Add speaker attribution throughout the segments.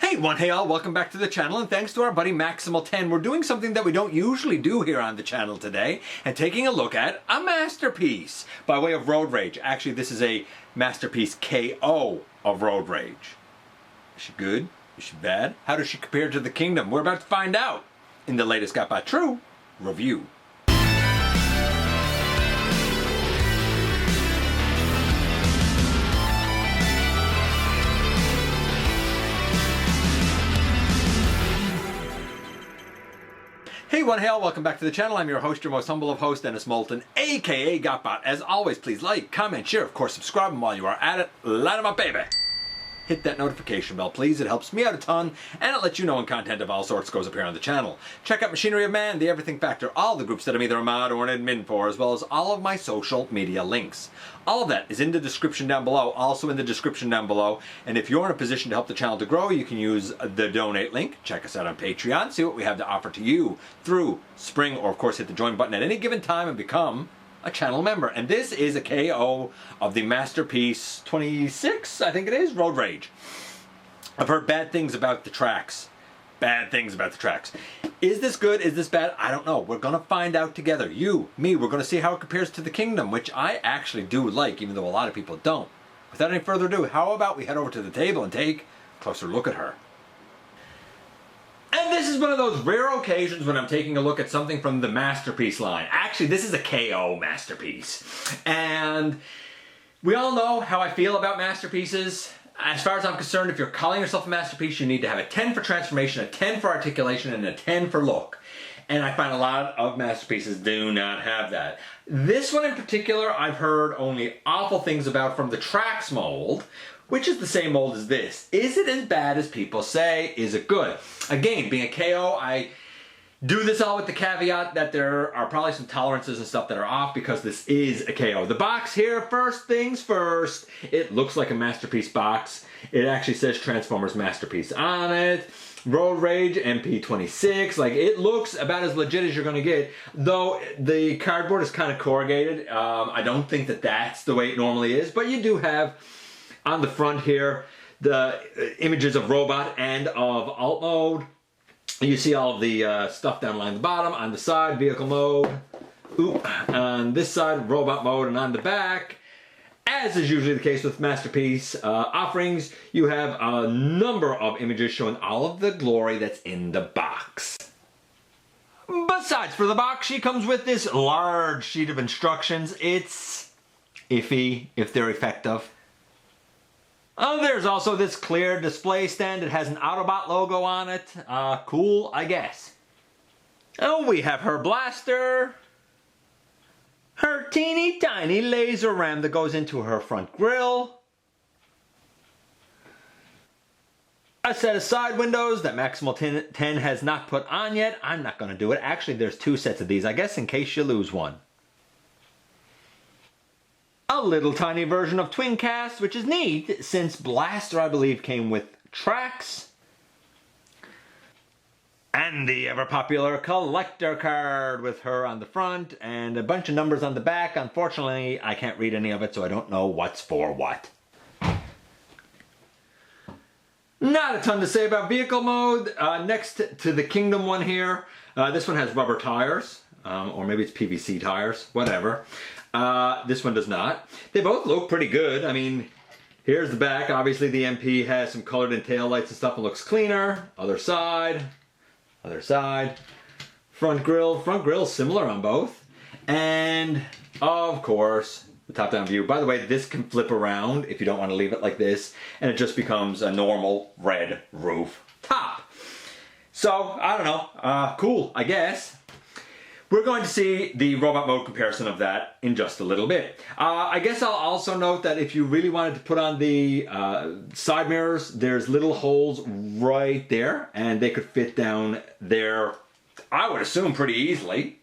Speaker 1: Hey all, welcome back to the channel, and thanks to our buddy Maximal10, we're doing something that we don't usually do here on the channel today, and taking a look at a masterpiece by way of road rage. Actually, this is a masterpiece KO of road rage. Is she good? Is she bad? How does she compare to the kingdom? We're about to find out in the latest GotBot True review. Hey all, welcome back to the channel. I'm your host, your most humble of hosts, Dennis Moulton, aka GotBot. As always, please like, comment, share, of course subscribe, and while you are at it, light 'em up, baby. Hit that notification bell, please. It helps me out a ton, and it lets you know when content of all sorts goes up here on the channel. Check out Machinery of Man, The Everything Factor, all the groups that I'm either a mod or an admin for, as well as all of my social media links. All of that is in the description down below, also in the description down below. And if you're in a position to help the channel to grow, you can use the donate link. Check us out on Patreon, see what we have to offer to you through Spring, or of course hit the join button at any given time and become a channel member. And this is a KO of the masterpiece 26, I think it is, Road Rage. I've heard bad things about the tracks. Bad things about the tracks. Is this good? Is this bad? I don't know. We're gonna find out together. You, me, we're gonna see how it compares to the kingdom, which I actually do like, even though a lot of people don't. Without any further ado, how about we head over to the table and take a closer look at her. And this is one of those rare occasions when I'm taking a look at something from the masterpiece line. Actually, this is a KO masterpiece. And we all know how I feel about masterpieces. As far as I'm concerned, if you're calling yourself a masterpiece, you need to have a 10 for transformation, a 10 for articulation, and a 10 for look. And I find a lot of masterpieces do not have that. This one in particular, I've heard only awful things about from the Tracks mold, which is the same mold as this. Is it as bad as people say? Is it good? Again, being a KO, I do this all with the caveat that there are probably some tolerances and stuff that are off because this is a KO. The box here, first things first, it looks like a masterpiece box. It actually says Transformers Masterpiece on it. Road Rage MP26, like it looks about as legit as you're gonna get, though the cardboard is kind of corrugated. I don't think that that's the way it normally is, but you do have on the front here the images of robot and of alt mode. You see all of the stuff down along the bottom. On the side, vehicle mode. On this side, robot mode. And on the back, as is usually the case with masterpiece offerings, you have a number of images showing all of the glory that's in the box. Besides, for the box, she comes with this large sheet of instructions. It's iffy if they're effective. There's also this clear display stand. It has an Autobot logo on it. Cool, I guess. Oh, we have her blaster. Her teeny tiny laser ram that goes into her front grille. A set of side windows that Maximal10 has not put on yet. I'm not going to do it. Actually, there's two sets of these, I guess, in case you lose one. A little tiny version of Twincast, which is neat, since Blaster, I believe, came with Tracks. And the ever-popular collector card with her on the front, and a bunch of numbers on the back. Unfortunately, I can't read any of it, so I don't know what's for what. Not a ton to say about vehicle mode. Next to the Kingdom one here, this one has rubber tires, or maybe it's PVC tires, whatever. This one does not. They both look pretty good. I mean, here's the back. Obviously the MP has some colored in tail lights and stuff and looks cleaner. Other side. Other side. Front grille similar on both. And of course, the top-down view. By the way, this can flip around if you don't want to leave it like this, and it just becomes a normal red roof top. So, I don't know. Cool, I guess. We're going to see the robot mode comparison of that in just a little bit. I guess I'll also note that if you really wanted to put on the side mirrors, there's little holes right there, and they could fit down there, I would assume, pretty easily.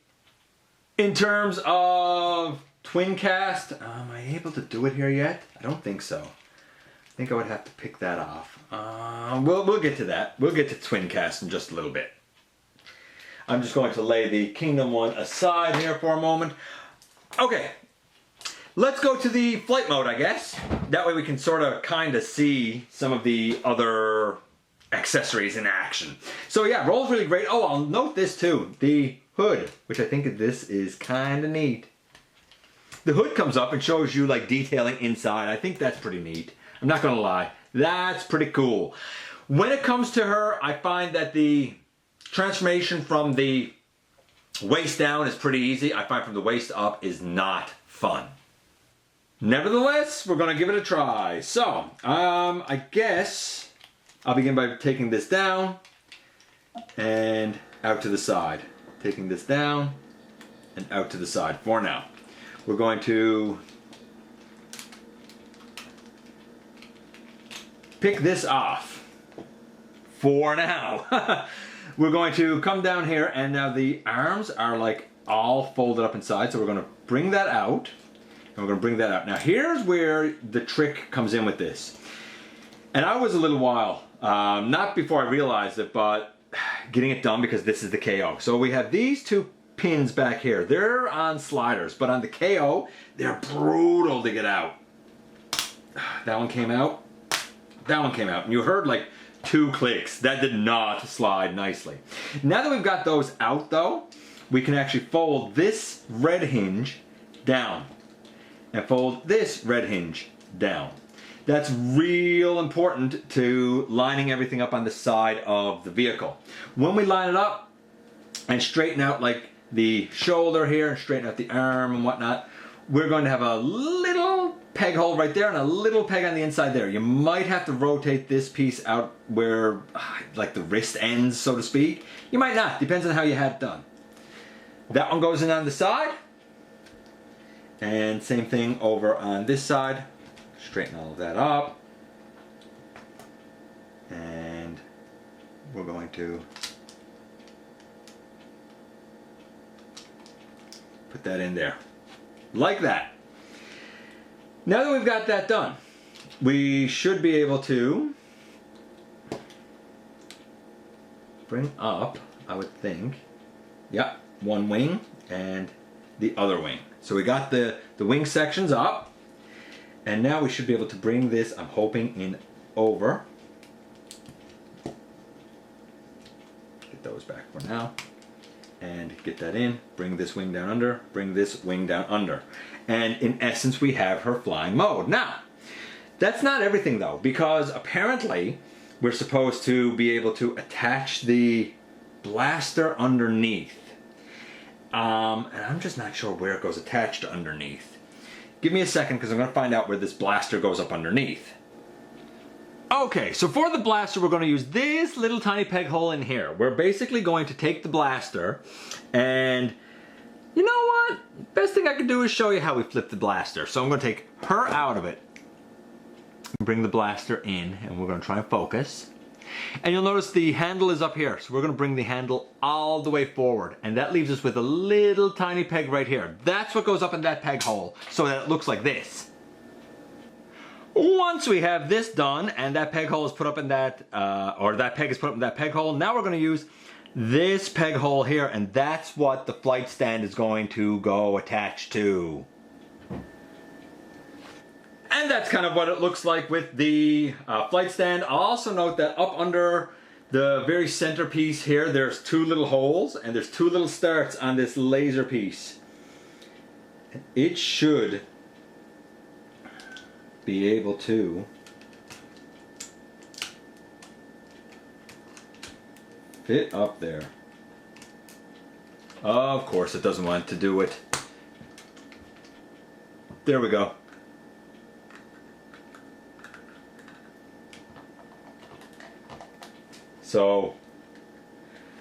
Speaker 1: In terms of Twincast, am I able to do it here yet? I don't think so. I think I would have to pick that off. We'll get to that. We'll get to Twincast in just a little bit. I'm just going to lay the Kingdom one aside here for a moment. Okay, let's go to the flight mode, I guess. That way we can sort of kind of see some of the other accessories in action. So yeah, rolls really great. Oh, I'll note this too. The hood, which I think this is kind of neat. The hood comes up and shows you like detailing inside. I think that's pretty neat. I'm not gonna lie. That's pretty cool. When it comes to her, I find that the transformation from the waist down is pretty easy. I find from the waist up is not fun. Nevertheless, we're gonna give it a try. So, I guess I'll begin by taking this down and out to the side. Taking this down and out to the side for now. We're going to pick this off for now. We're going to come down here, and now the arms are like all folded up inside, so we're going to bring that out, and we're going to bring that out. Now here's where the trick comes in with this. And I was a little while, not before I realized it, but getting it done because this is the KO. So we have these two pins back here. They're on sliders, but on the KO, they're brutal to get out. That one came out. That one came out. And you heard like 2 clicks. That did not slide nicely. Now that we've got those out though, we can actually fold this red hinge down and fold this red hinge down. That's real important to lining everything up on the side of the vehicle. When we line it up and straighten out like the shoulder here and straighten out the arm and whatnot, we're going to have a little peg hole right there and a little peg on the inside there. You might have to rotate this piece out where like the wrist ends, so to speak. You might not, depends on how you had it done. That one goes in on the side, and same thing over on this side. Straighten all of that up, and we're going to put that in there, like that. Now that we've got that done, we should be able to bring up, I would think, yeah, one wing and the other wing. So we got the wing sections up, and now we should be able to bring this, I'm hoping, in over. Get those back for now. And get that in, bring this wing down under, bring this wing down under. And in essence, we have her flying mode. Now, that's not everything though, because apparently we're supposed to be able to attach the blaster underneath. And I'm just not sure where it goes attached underneath. Give me a second, because I'm going to find out where this blaster goes up underneath. Okay, so for the blaster, we're going to use this little tiny peg hole in here. We're basically going to take the blaster, and you know what? Best thing I can do is show you how we flip the blaster. So I'm going to take her out of it, bring the blaster in, and we're going to try and focus. And you'll notice the handle is up here, so we're going to bring the handle all the way forward, and that leaves us with a little tiny peg right here. That's what goes up in that peg hole, so that it looks like this. Once we have this done, and that peg hole is put up in that, or that peg is put up in that peg hole, now we're going to use this peg hole here, and that's what the flight stand is going to go attached to. And that's kind of what it looks like with the flight stand. I'll also note that up under the very center piece here, there's 2 little holes, and there's 2 little starts on this laser piece. It should be able to fit up there. Of course it doesn't want to do it. There we go. So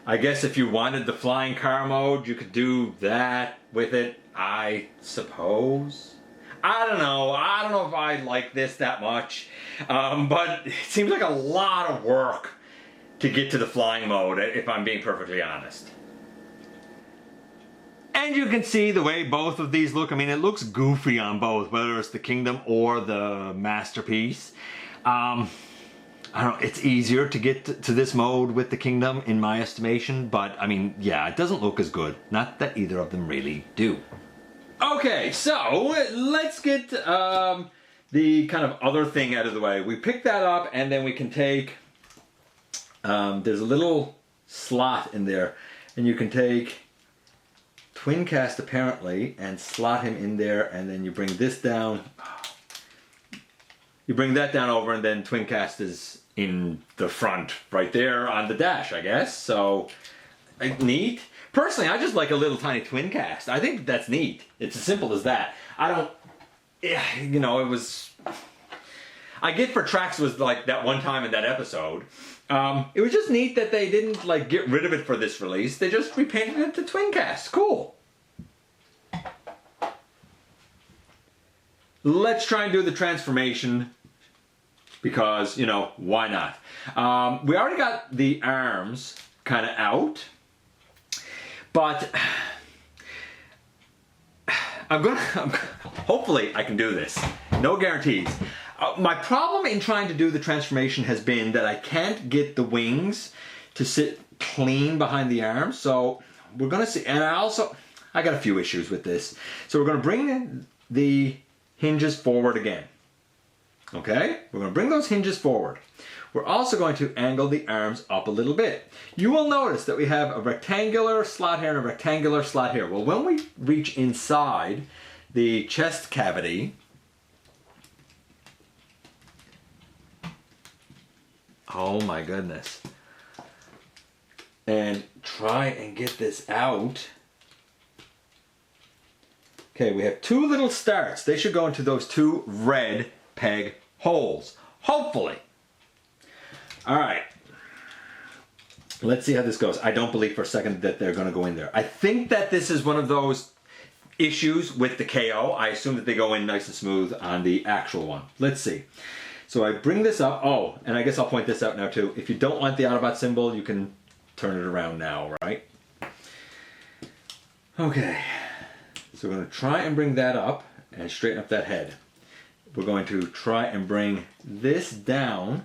Speaker 1: I guess if you wanted the flying car mode, you could do that with it, I suppose. I don't know if I like this that much, but it seems like a lot of work to get to the flying mode, if I'm being perfectly honest. And you can see the way both of these look. I mean, it looks goofy on both, whether it's the Kingdom or the Masterpiece. I don't know, it's easier to get to this mode with the Kingdom in my estimation, but I mean, yeah, it doesn't look as good. Not that either of them really do. Okay, so let's get the kind of other thing out of the way. We pick that up, and then we can take there's a little slot in there, and you can take twin cast apparently and slot him in there, and then you bring this down. You bring that down over, and then twin cast is in the front right there on the dash, I guess. So neat. Personally, I just like a little tiny twin cast. I think that's neat. It's as simple as that. I don't, you know, it was, I get for tracks was like that one time in that episode. It was just neat that they didn't like get rid of it for this release. They just repainted it to twin cast. Cool. Let's try and do the transformation because, you know, why not? We already got the arms kind of out, but hopefully I can do this. No guarantees. My problem in trying to do the transformation has been that I can't get the wings to sit clean behind the arms. So we're gonna see, and I got a few issues with this. So we're gonna bring the hinges forward again. Okay, we're gonna bring those hinges forward. We're also going to angle the arms up a little bit. You will notice that we have a rectangular slot here and a rectangular slot here. Well, when we reach inside the chest cavity, oh my goodness, and try and get this out. Okay, we have two little starts. They should go into those two red peg holes, hopefully. All right, let's see how this goes. I don't believe for a second that they're going to go in there. I think that this is one of those issues with the KO. I assume that they go in nice and smooth on the actual one. Let's see. So I bring this up. Oh, and I guess I'll point this out now too. If you don't want the Autobot symbol, you can turn it around now, right? Okay. So we're going to try and bring that up and straighten up that head. We're going to try and bring this down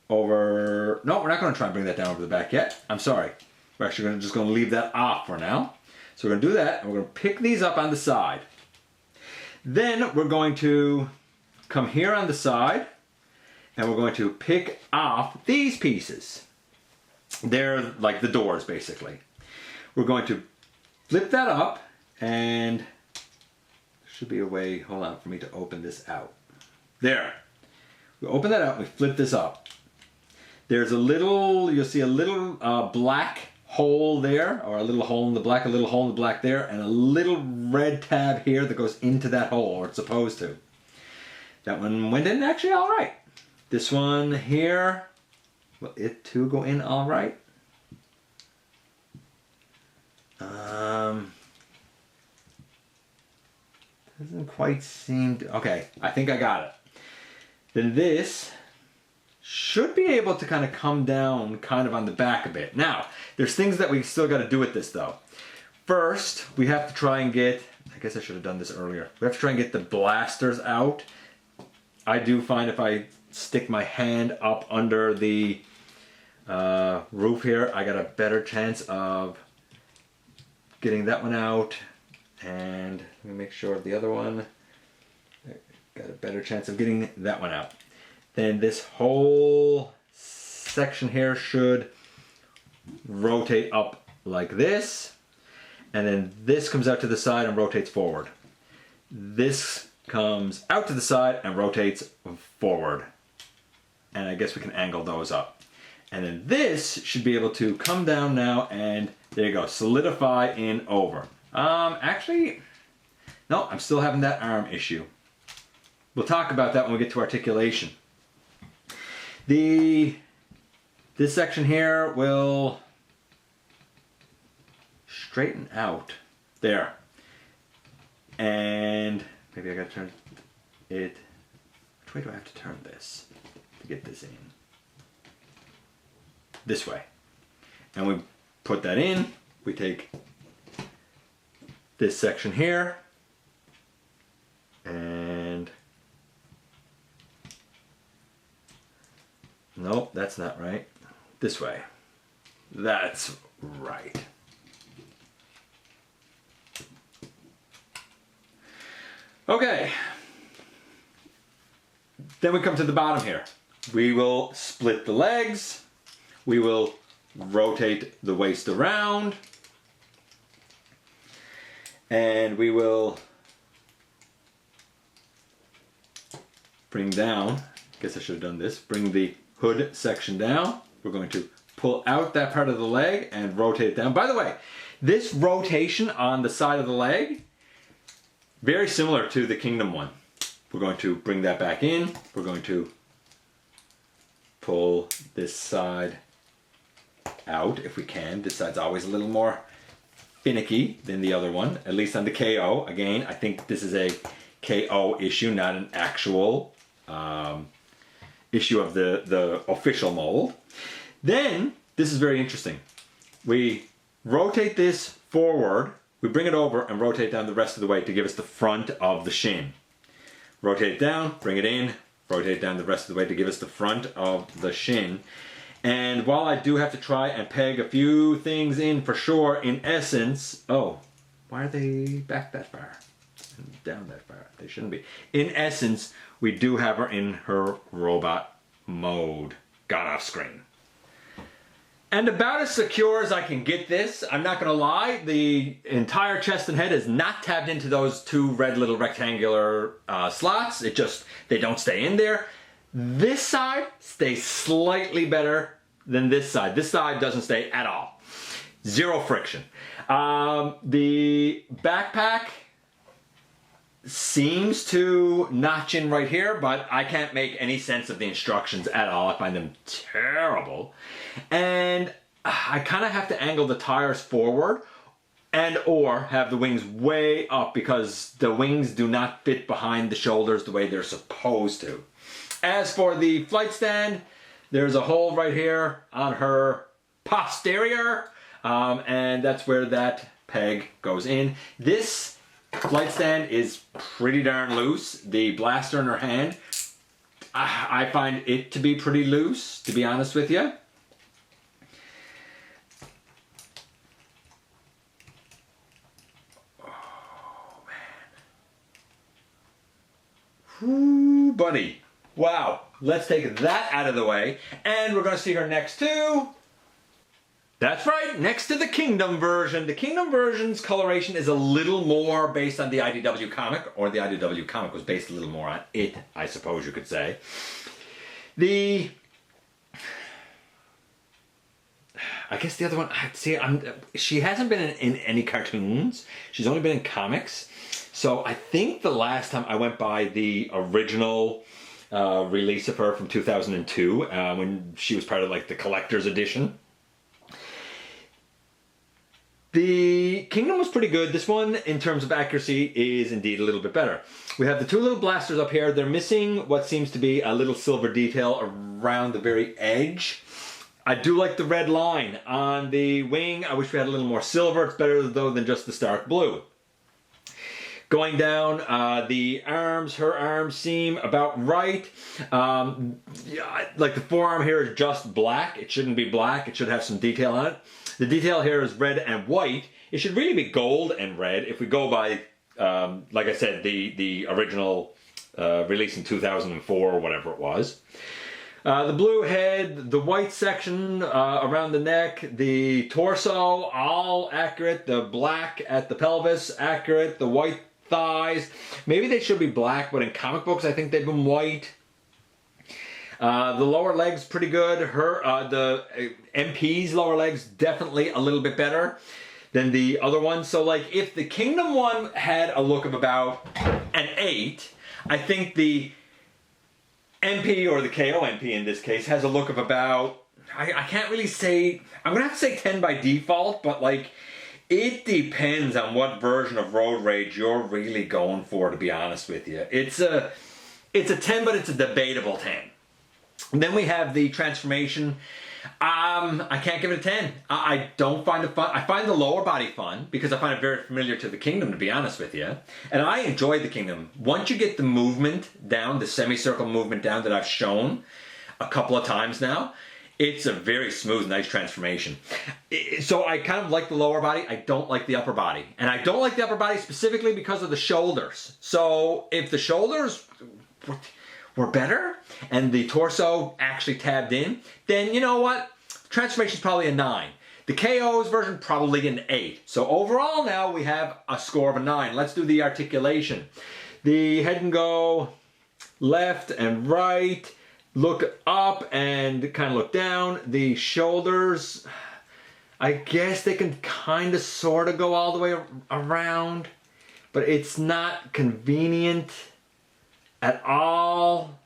Speaker 1: over... No, we're not going to try and bring that down over the back yet. I'm sorry. We're actually just going to leave that off for now. So we're going to do that, and we're going to pick these up on the side. Then we're going to come here on the side, and we're going to pick off these pieces. They're like the doors, basically. We're going to flip that up, and there should be a way, hold on, for me to open this out. There. We open that out, and we flip this up. There's a little, you'll see a little black hole there, or a little hole in the black, a little hole in the black there, and a little red tab here that goes into that hole, or it's supposed to. That one went in actually all right. This one here, will it too go in all right? Doesn't quite seem to, okay, I think I got it. Then this should be able to kind of come down kind of on the back a bit. Now, there's things that we still got to do with this though. First, we have to try and get, I guess I should have done this earlier. We have to try and get the blasters out. I do find if I stick my hand up under the roof here, I got a better chance of getting that one out. And let me make sure the other one, got a better chance of getting that one out. Then this whole section here should rotate up like this. And then this comes out to the side and rotates forward. This comes out to the side and rotates forward. And I guess we can angle those up. And then this should be able to come down now, and there you go, solidify in over. Actually, no, I'm still having that arm issue. We'll talk about that when we get to articulation. This section here will straighten out there. And maybe I gotta turn it, which way do I have to turn this to get this in? This way. And we put that in, we take this section here, and nope, that's not right. This way. That's right. Okay. Then we come to the bottom here. We will split the legs. we will rotate the waist around. And we will bring down, guess I should have done this, bring the hood section down. We're going to pull out that part of the leg and rotate it down. By the way, this rotation on the side of the leg, very similar to the Kingdom one. We're going to bring that back in. We're going to pull this side out if we can. This side's always a little more finicky than the other one, at least on the KO. Again, I think this is a KO issue, not an actual issue of the official mold. Then, this is very interesting. We rotate this forward, we bring it over and rotate down the rest of the way to give us the front of the shin. Rotate it down, bring it in, rotate down the rest of the way to give us the front of the shin. And while I do have to try and peg a few things in for sure, in essence, oh, why are they back that far? And down that far? They shouldn't be. In essence, we do have her in her robot mode. Got off screen. And about as secure as I can get this, I'm not going to lie, the entire chest and head is not tabbed into those two red little rectangular slots. It just, they don't stay in there. This side stays slightly better than this side. This side doesn't stay at all. Zero friction. The backpack seems to notch in right here, but I can't make any sense of the instructions at all. I find them terrible. And I kind of have to angle the tires forward and or have the wings way up because the wings do not fit behind the shoulders the way they're supposed to. As for the flight stand, there's a hole right here on her posterior, and that's where that peg goes in. This flight stand is pretty darn loose. The blaster in her hand, I find it to be pretty loose, to be honest with you. Oh, man. Whoo, buddy. Wow. Let's take that out of the way, and we're going to see her next to... That's right, next to the Kingdom version. The Kingdom version's coloration is a little more based on the IDW comic, or the IDW comic was based a little more on it, I suppose you could say. I guess the other one, see, she hasn't been in any cartoons. She's only been in comics. So I think the last time I went by the original release of her from 2002, when she was part of like the collector's edition. The Kingdom was pretty good. This one, in terms of accuracy, is indeed a little bit better. We have the two little blasters up here. They're missing what seems to be a little silver detail around the very edge. I do like the red line on the wing. I wish we had a little more silver. It's better though than just the stark blue. Going down the arms, her arms seem about right. Like the forearm here is just black. It shouldn't be black. It should have some detail on it. The detail here is red and white. It should really be gold and red if we go by, like I said, the original release in 2004 or whatever it was. The blue head, the white section around the neck, the torso, all accurate. The black at the pelvis, accurate. The white thighs, maybe they should be black, but in comic books I think they've been white. The lower legs pretty good. The MP's lower legs definitely a little bit better than the other one. So like if the Kingdom one had a look of about an 8, I think the MP, or the KO MP in this case, has a look of about, I can't really say, I'm gonna have to say 10 by default, but like it depends on what version of Road Rage you're really going for, to be honest with you. It's a 10, but it's a debatable 10. And then we have the transformation. I can't give it a 10. I don't find it fun. I find the lower body fun because I find it very familiar to the Kingdom, to be honest with you. And I enjoy the Kingdom. Once you get the movement down, the semicircle movement down that I've shown a couple of times now, it's a very smooth, nice transformation. So I kind of like the lower body. I don't like the upper body. And I don't like the upper body specifically because of the shoulders. So if the shoulders were better and the torso actually tabbed in, then you know what? transformation is probably a 9. The KO's version, probably an 8. So overall now we have a score of a 9. Let's do the articulation. The head can go left and right, look up and kind of look down. The shoulders, I guess they can kind of sort of go all the way around, but it's not convenient at all.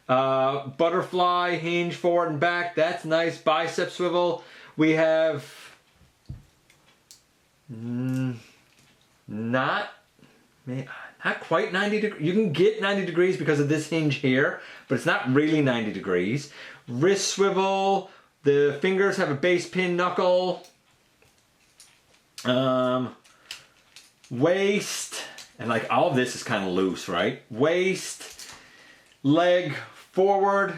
Speaker 1: Butterfly hinge forward and back, that's nice. Bicep swivel. We have not quite 90 degrees. You can get 90 degrees because of this hinge here, but it's not really 90 degrees. Wrist swivel. The fingers have a base pin knuckle. Waist, and like all of this is kind of loose, right? Waist, leg forward.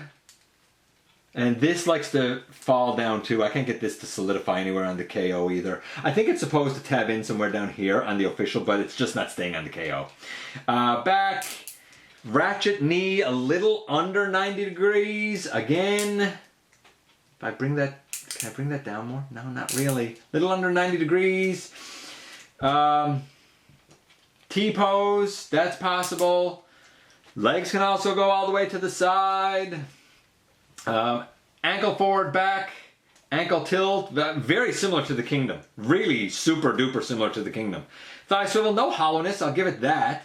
Speaker 1: And this likes to fall down too. I can't get this to solidify anywhere on the KO either. I think it's supposed to tab in somewhere down here on the official, but it's just not staying on the KO. Back, ratchet knee, a little under 90 degrees. Again, if I bring that, can I bring that down more? No, not really. Little under 90 degrees. T-pose, that's possible. Legs can also go all the way to the side. Ankle forward, back, ankle tilt, very similar to the Kingdom. Really super duper similar to the Kingdom. Thigh swivel, no hollowness, I'll give it that.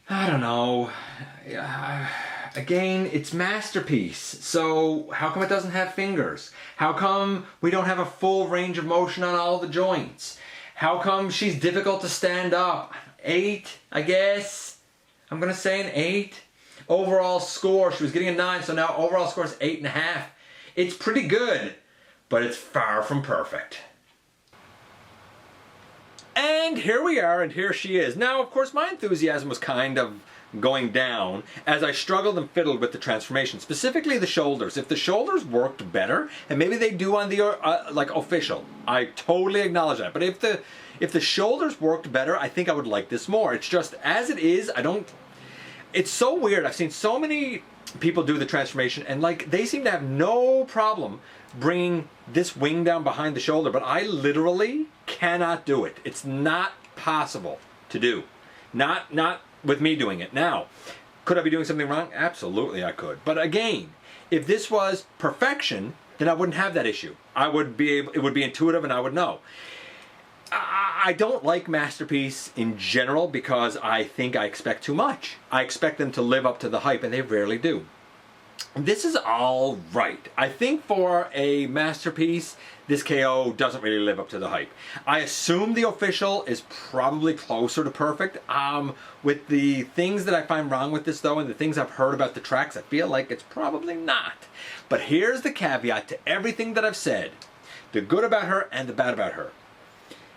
Speaker 1: I don't know. Again, it's Masterpiece. So how come it doesn't have fingers? How come we don't have a full range of motion on all the joints? How come she's difficult to stand up? 8, I guess. I'm gonna say an 8. Overall score, she was getting a 9, so now overall score is 8.5. It's pretty good, but it's far from perfect. And here we are, and here she is. Now, of course, my enthusiasm was kind of going down as I struggled and fiddled with the transformation, specifically the shoulders. If the shoulders worked better, and maybe they do on the like official, I totally acknowledge that. But if the shoulders worked better, I think I would like this more. It's just as it is, I don't. It's so weird. I've seen so many people do the transformation and like they seem to have no problem bringing this wing down behind the shoulder, but I literally cannot do it. It's not possible to do. Not with me doing it. Now, could I be doing something wrong? Absolutely I could. But again, if this was perfection, then I wouldn't have that issue. It would be intuitive and I would know. I don't like Masterpiece in general because I think I expect too much. I expect them to live up to the hype and they rarely do. This is all right. I think for a Masterpiece, this KO doesn't really live up to the hype. I assume the official is probably closer to perfect. With the things that I find wrong with this though and the things I've heard about the tracks, I feel like it's probably not. But here's the caveat to everything that I've said. The good about her and the bad about her.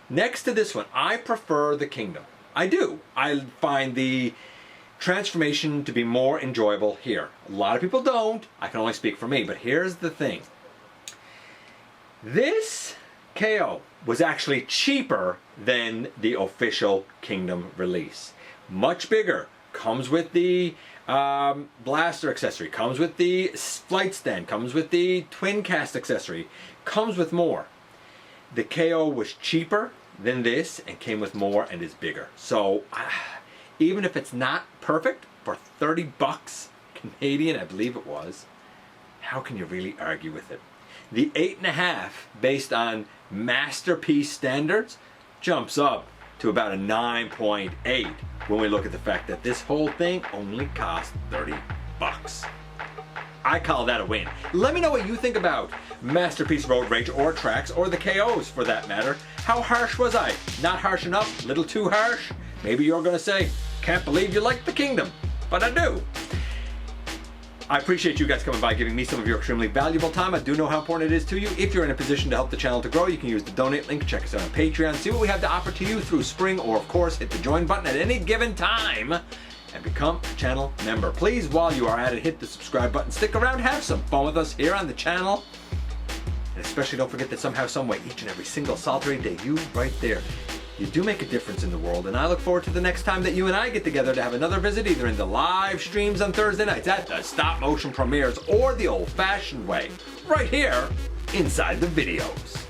Speaker 1: Next to this one, I prefer the Kingdom. I do. I find the transformation to be more enjoyable here. A lot of people don't. I can only speak for me, but here's the thing. This KO was actually cheaper than the official Kingdom release. Much bigger. Comes with the blaster accessory. Comes with the flight stand. Comes with the twin cast accessory. Comes with more. The KO was cheaper than this and came with more and is bigger. So even if it's not perfect, for 30 bucks Canadian, I believe it was, how can you really argue with it? The 8.5 based on Masterpiece standards jumps up to about a 9.8 when we look at the fact that this whole thing only cost 30 bucks. I call that a win. Let me know what you think about Masterpiece Road Rage or tracks, or the KOs for that matter. How harsh was I? Not harsh enough? Little too harsh? Maybe you're gonna say, can't believe you like the Kingdom, but I do. I appreciate you guys coming by, giving me some of your extremely valuable time. I do know how important it is to you. If you're in a position to help the channel to grow, you can use the donate link, check us out on Patreon, see what we have to offer to you through Spring, or of course, hit the join button at any given time and become a channel member. Please, while you are at it, hit the subscribe button. Stick around, have some fun with us here on the channel. And especially don't forget that somehow, someway, each and every single solitary day, you right there, You do make a difference in the world, and I look forward to the next time that you and I get together to have another visit, either in the live streams on Thursday nights at the stop motion premieres or the old fashioned way, right here inside the videos.